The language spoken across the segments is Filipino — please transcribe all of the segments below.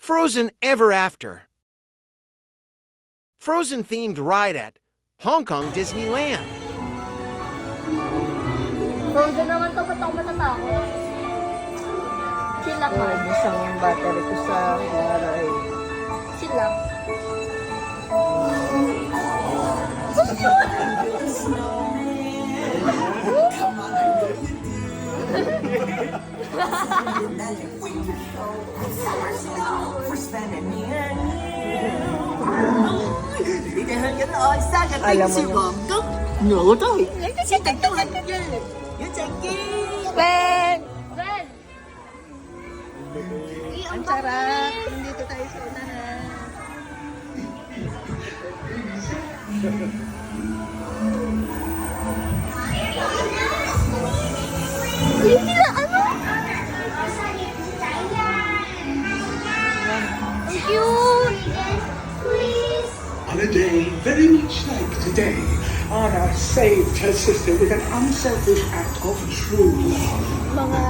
Frozen Ever After. Frozen-themed ride at Hong Kong Disneyland. Frozen naman to, ba't ako matatakot? Chill lang ha. Isang battery ko sa Laray. Chill lang. Alam mo Ben! ang sarap. Nandito tayo sa unahan. Sila, ano? Ang cute! On a day very much like today, Anna saved her sister with an unselfish act of true love. Mga,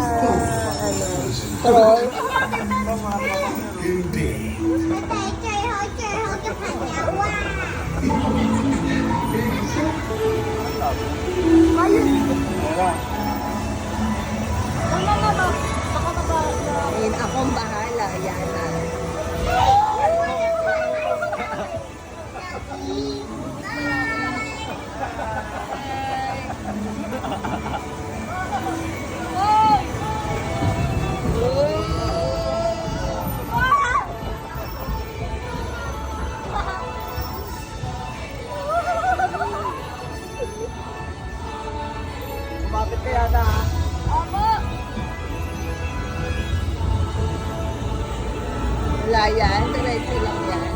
troll. Indeed. Ayun, akong bahala. Yan na. Kumapit ka yata ha? Wala yan. Diretso lang yan.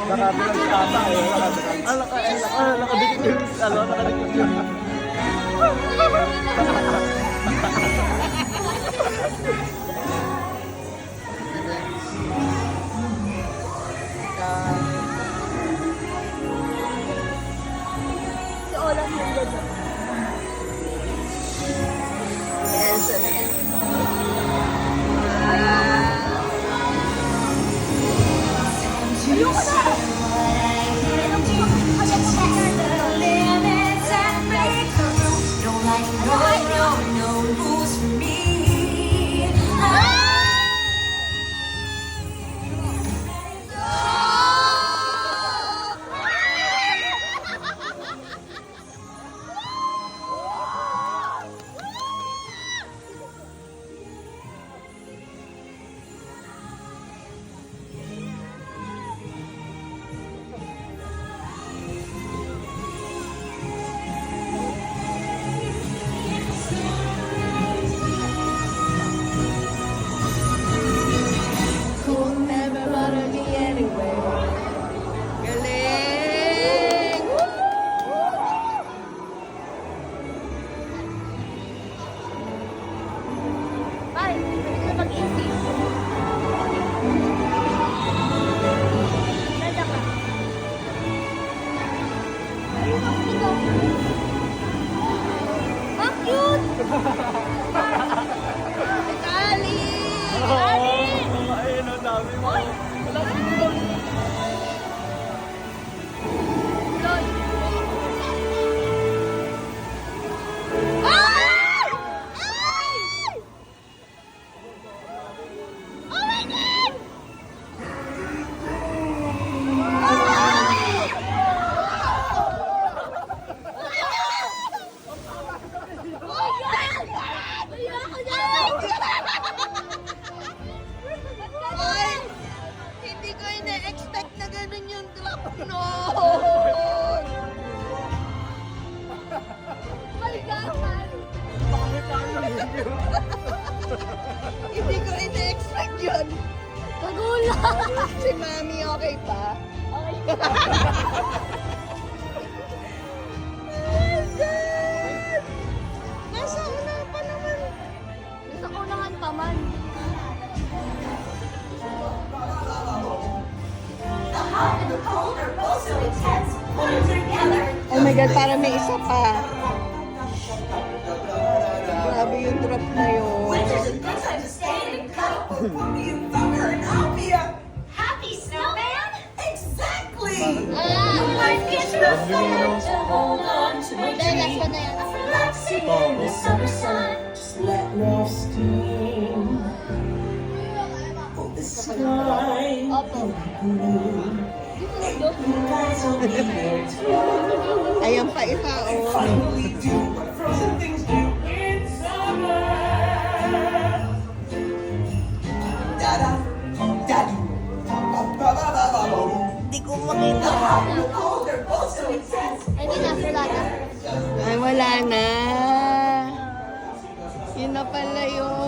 Marami ng tama eh. Nakadikit yun. Nakadikit yun. Si Olaf yung ganda. Yes, ano yan? Ayoko na! Galing! Ay, hindi ka mag-isip. Nanda ka. Ang cute! Kali! Ayun, ang dami mo. Lol. Ay! Ay! Oh my God! Hindi ko ina-expect Hindi ko ina-expect yun. Nagulat. Si Mami, okay pa? Okay. Oh my God! Nasa una pa naman. Gusto ko naman pa man. Oh my God, para may isa pa. Grabe yung drop na yun. Happy snowman? Exactly! Life is To hold on to my Dahil last dream. pa na yan. Relaxing in the summer sun. Just let love steam. Oh, the sky. Opo. You guys will be here too. Ayan pa isa, oh. Finally do what frozen things do in summer. Da-da, da-do. Ba-ba-ba-ba-ba. Hindi ko makita. Oh, they're both so intense. Ay, di na. Wala na. Ay, wala na. Yun na pala yun.